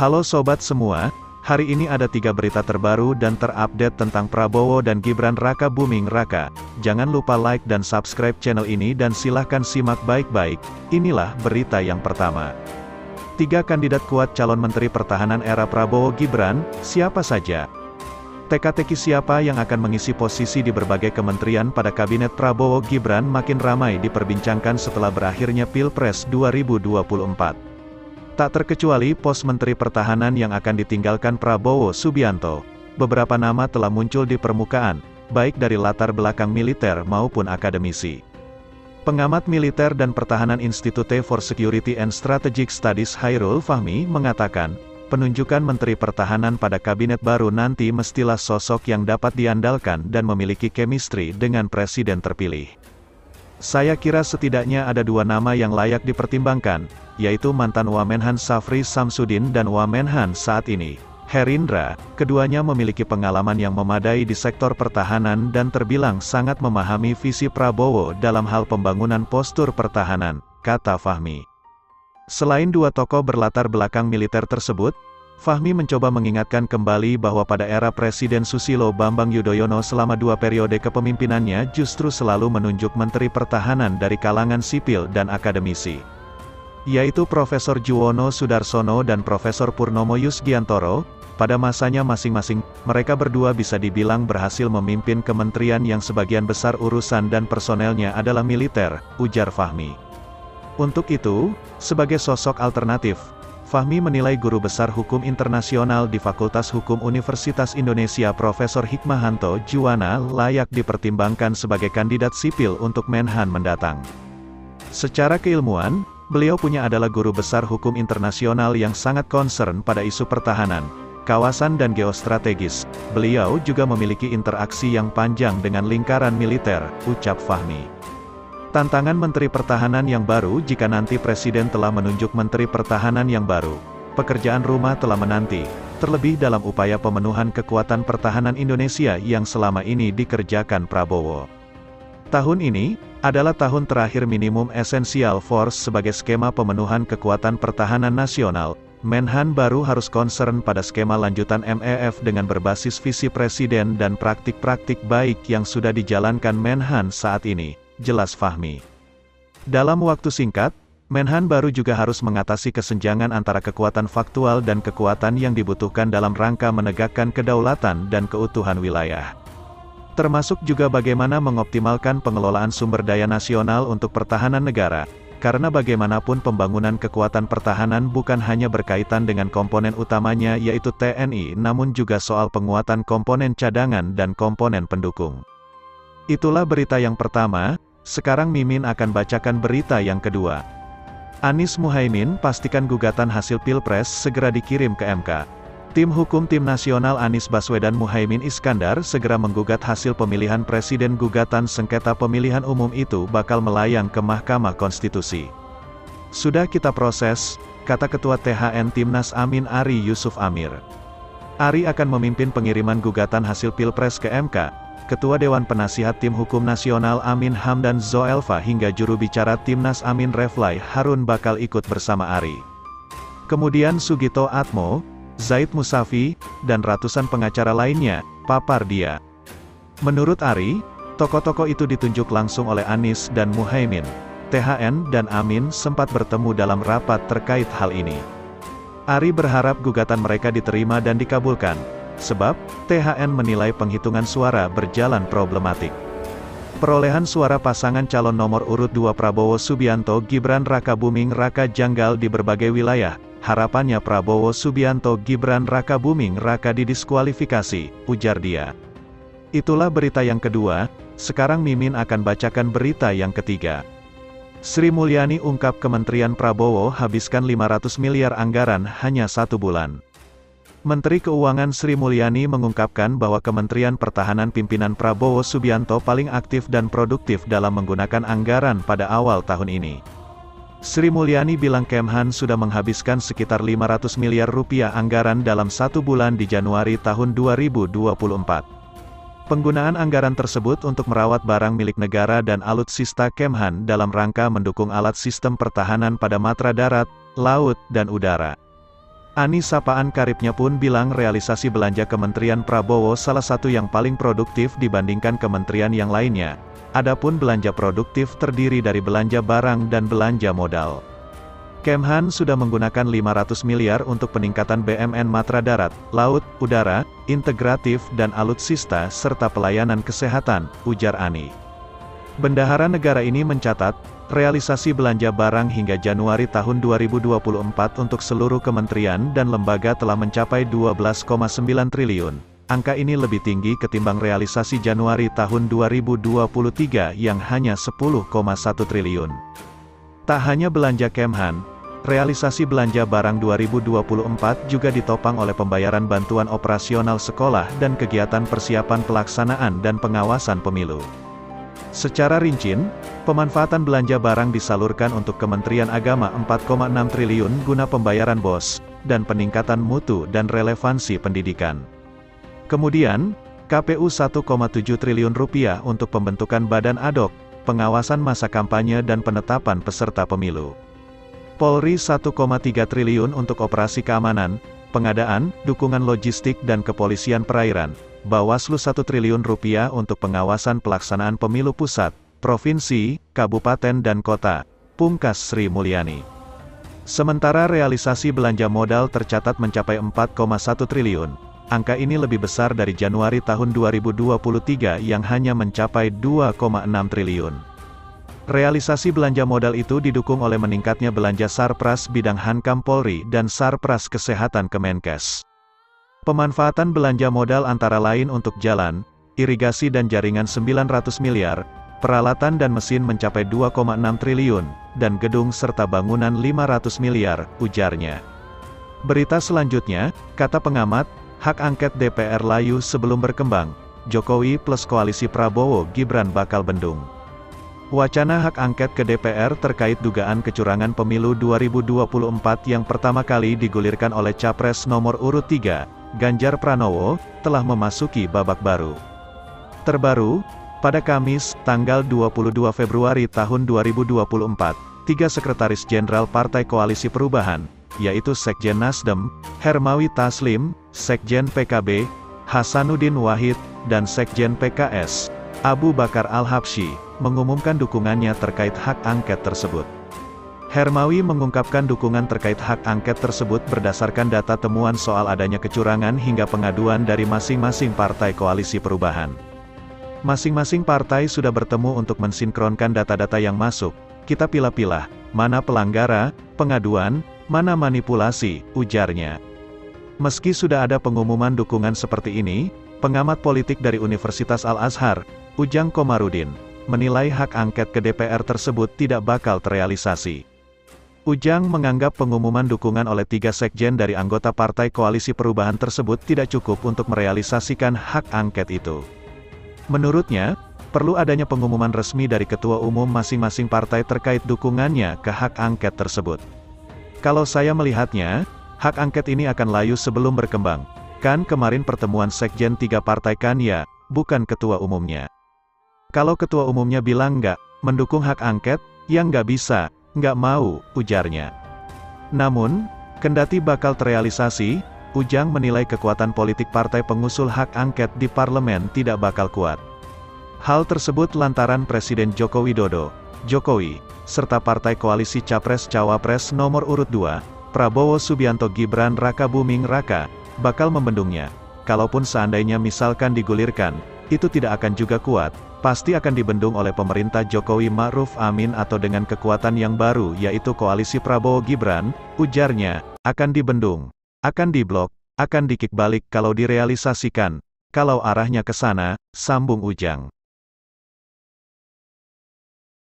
Halo sobat semua, hari ini ada 3 berita terbaru dan terupdate tentang Prabowo dan Gibran Raka Buming Raka. Jangan lupa like dan subscribe channel ini dan silahkan simak baik-baik. Inilah berita yang pertama. 3 kandidat kuat calon Menteri Pertahanan era Prabowo Gibran, siapa saja? Teka-teki siapa yang akan mengisi posisi di berbagai kementerian pada kabinet Prabowo Gibran makin ramai diperbincangkan setelah berakhirnya Pilpres 2024. Tak terkecuali pos Menteri Pertahanan yang akan ditinggalkan Prabowo Subianto. Beberapa nama telah muncul di permukaan, baik dari latar belakang militer maupun akademisi. Pengamat militer dan pertahanan Institute for Security and Strategic Studies Hairul Fahmi mengatakan, penunjukan Menteri Pertahanan pada kabinet baru nanti mestilah sosok yang dapat diandalkan dan memiliki chemistry dengan presiden terpilih. Saya kira setidaknya ada 2 nama yang layak dipertimbangkan, yaitu mantan Wamenhan Safri Samsudin dan Wamenhan saat ini, Herindra. Keduanya memiliki pengalaman yang memadai di sektor pertahanan dan terbilang sangat memahami visi Prabowo dalam hal pembangunan postur pertahanan, kata Fahmi. Selain 2 tokoh berlatar belakang militer tersebut, Fahmi mencoba mengingatkan kembali bahwa pada era Presiden Susilo Bambang Yudhoyono selama 2 periode kepemimpinannya justru selalu menunjuk Menteri Pertahanan dari kalangan sipil dan akademisi, yaitu Profesor Juwono Sudarsono dan Profesor Purnomo Yusgiantoro. Pada masanya masing-masing, mereka berdua bisa dibilang berhasil memimpin kementerian yang sebagian besar urusan dan personelnya adalah militer, ujar Fahmi. Untuk itu, sebagai sosok alternatif, Fahmi menilai Guru Besar Hukum Internasional di Fakultas Hukum Universitas Indonesia Profesor Hikmahanto Juwana layak dipertimbangkan sebagai kandidat sipil untuk Menhan mendatang. Secara keilmuan, beliau adalah Guru Besar Hukum Internasional yang sangat concern pada isu pertahanan, kawasan dan geostrategis. Beliau juga memiliki interaksi yang panjang dengan lingkaran militer, ucap Fahmi. Tantangan Menteri Pertahanan yang baru jika nanti Presiden telah menunjuk Menteri Pertahanan yang baru. Pekerjaan rumah telah menanti, terlebih dalam upaya pemenuhan kekuatan pertahanan Indonesia yang selama ini dikerjakan Prabowo. Tahun ini adalah tahun terakhir minimum essential force sebagai skema pemenuhan kekuatan pertahanan nasional. Menhan baru harus concern pada skema lanjutan MEF dengan berbasis visi Presiden dan praktik-praktik baik yang sudah dijalankan Menhan saat ini, jelas Fahmi. Dalam waktu singkat, Menhan baru juga harus mengatasi kesenjangan antara kekuatan faktual dan kekuatan yang dibutuhkan dalam rangka menegakkan kedaulatan dan keutuhan wilayah. Termasuk juga bagaimana mengoptimalkan pengelolaan sumber daya nasional untuk pertahanan negara, karena bagaimanapun pembangunan kekuatan pertahanan bukan hanya berkaitan dengan komponen utamanya yaitu TNI namun juga soal penguatan komponen cadangan dan komponen pendukung. Itulah berita yang pertama. Sekarang Mimin akan bacakan berita yang kedua. Anies Muhaimin pastikan gugatan hasil Pilpres segera dikirim ke MK. Tim hukum Tim Nasional Anies Baswedan Muhaimin Iskandar segera menggugat hasil pemilihan presiden. Gugatan sengketa pemilihan umum itu bakal melayang ke Mahkamah Konstitusi. Sudah kita proses, kata Ketua THN Timnas Amin Ari Yusuf Amir. Ari akan memimpin pengiriman gugatan hasil Pilpres ke MK. Ketua Dewan Penasihat Tim Hukum Nasional Amin Hamdan Zoelfa hingga juru bicara Timnas Amin Reflai Harun bakal ikut bersama Ari. Kemudian Sugito Atmo, Zaid Musafi, dan ratusan pengacara lainnya, papar dia. Menurut Ari, tokoh-tokoh itu ditunjuk langsung oleh Anies dan Muhaimin. THN dan Amin sempat bertemu dalam rapat terkait hal ini. Ari berharap gugatan mereka diterima dan dikabulkan, sebab THN menilai penghitungan suara berjalan problematik. Perolehan suara pasangan calon nomor urut 2 Prabowo Subianto Gibran Raka Buming Raka janggal di berbagai wilayah. Harapannya Prabowo Subianto Gibran Raka Buming Raka didiskualifikasi, ujar dia. Itulah berita yang kedua. Sekarang Mimin akan bacakan berita yang ketiga. Sri Mulyani ungkap Kementerian Prabowo habiskan 500 miliar anggaran hanya 1 bulan. Menteri Keuangan Sri Mulyani mengungkapkan bahwa Kementerian Pertahanan pimpinan Prabowo Subianto paling aktif dan produktif dalam menggunakan anggaran pada awal tahun ini. Sri Mulyani bilang Kemhan sudah menghabiskan sekitar 500 miliar rupiah anggaran dalam 1 bulan di Januari tahun 2024. Penggunaan anggaran tersebut untuk merawat barang milik negara dan alutsista Kemhan dalam rangka mendukung alat sistem pertahanan pada matra darat, laut, dan udara. Ani sapaan karibnya pun bilang realisasi belanja Kementerian Prabowo salah satu yang paling produktif dibandingkan kementerian yang lainnya. Adapun belanja produktif terdiri dari belanja barang dan belanja modal. Kemhan sudah menggunakan 500 miliar untuk peningkatan BMN Matra Darat, Laut, Udara, Integratif dan Alutsista serta pelayanan kesehatan, ujar Ani. Bendahara negara ini mencatat, realisasi belanja barang hingga Januari tahun 2024 untuk seluruh kementerian dan lembaga telah mencapai 12,9 triliun. Angka ini lebih tinggi ketimbang realisasi Januari tahun 2023 yang hanya 10,1 triliun. Tak hanya belanja Kemhan, realisasi belanja barang 2024 juga ditopang oleh pembayaran bantuan operasional sekolah dan kegiatan persiapan pelaksanaan dan pengawasan pemilu. Secara rinci, pemanfaatan belanja barang disalurkan untuk Kementerian Agama 4,6 triliun guna pembayaran BOS, dan peningkatan mutu dan relevansi pendidikan. Kemudian, KPU 1,7 triliun rupiah untuk pembentukan badan ad hoc, pengawasan masa kampanye dan penetapan peserta pemilu. Polri 1,3 triliun untuk operasi keamanan, pengadaan, dukungan logistik dan kepolisian perairan. Bawaslu 1 triliun rupiah untuk pengawasan pelaksanaan pemilu pusat, provinsi, kabupaten dan kota, pungkas Sri Mulyani. Sementara realisasi belanja modal tercatat mencapai 4,1 triliun. Angka ini lebih besar dari Januari tahun 2023 yang hanya mencapai 2,6 triliun. Realisasi belanja modal itu didukung oleh meningkatnya belanja Sarpras bidang Hankam Polri dan Sarpras Kesehatan Kemenkes. Pemanfaatan belanja modal antara lain untuk jalan, irigasi dan jaringan 900 miliar, peralatan dan mesin mencapai 2,6 triliun, dan gedung serta bangunan 500 miliar, ujarnya. Berita selanjutnya, kata pengamat, hak angket DPR layu sebelum berkembang, Jokowi plus koalisi Prabowo Gibran bakal bendung. Wacana hak angket ke DPR terkait dugaan kecurangan pemilu 2024 yang pertama kali digulirkan oleh Capres nomor urut 3, Ganjar Pranowo, telah memasuki babak baru. Terbaru, pada Kamis, tanggal 22 Februari tahun 2024, 3 Sekretaris Jenderal Partai Koalisi Perubahan, yaitu Sekjen Nasdem, Hermawi Taslim, Sekjen PKB, Hasanuddin Wahid, dan Sekjen PKS, Abu Bakar Al-Habsyi, mengumumkan dukungannya terkait hak angket tersebut. Hermawi mengungkapkan dukungan terkait hak angket tersebut berdasarkan data temuan soal adanya kecurangan hingga pengaduan dari masing-masing partai koalisi perubahan. Masing-masing partai sudah bertemu untuk mensinkronkan data-data yang masuk, kita pilah-pilah, mana pelanggaran, pengaduan, mana manipulasi, ujarnya. Meski sudah ada pengumuman dukungan seperti ini, pengamat politik dari Universitas Al-Azhar, Ujang Komarudin, menilai hak angket ke DPR tersebut tidak bakal terrealisasi. Ujang menganggap pengumuman dukungan oleh 3 sekjen dari anggota Partai Koalisi Perubahan tersebut tidak cukup untuk merealisasikan hak angket itu. Menurutnya, perlu adanya pengumuman resmi dari ketua umum masing-masing partai terkait dukungannya ke hak angket tersebut. Kalau saya melihatnya, hak angket ini akan layu sebelum berkembang. Kan kemarin pertemuan sekjen 3 partai kan ya, bukan ketua umumnya. Kalau ketua umumnya bilang nggak mendukung hak angket, ya nggak bisa. Nggak mau, ujarnya. Namun, kendati bakal terrealisasi, Ujang menilai kekuatan politik partai pengusul hak angket di parlemen tidak bakal kuat. Hal tersebut lantaran Presiden Joko Widodo, Jokowi, serta partai koalisi Capres-Cawapres nomor urut 2, Prabowo Subianto Gibran Raka Buming Raka, bakal membendungnya. Kalaupun seandainya misalkan digulirkan, itu tidak akan juga kuat. Pasti akan dibendung oleh pemerintah Jokowi Ma'ruf Amin atau dengan kekuatan yang baru yaitu koalisi Prabowo Gibran, ujarnya, akan dibendung, akan diblok, akan dikik balik kalau direalisasikan, kalau arahnya ke sana, sambung Ujang.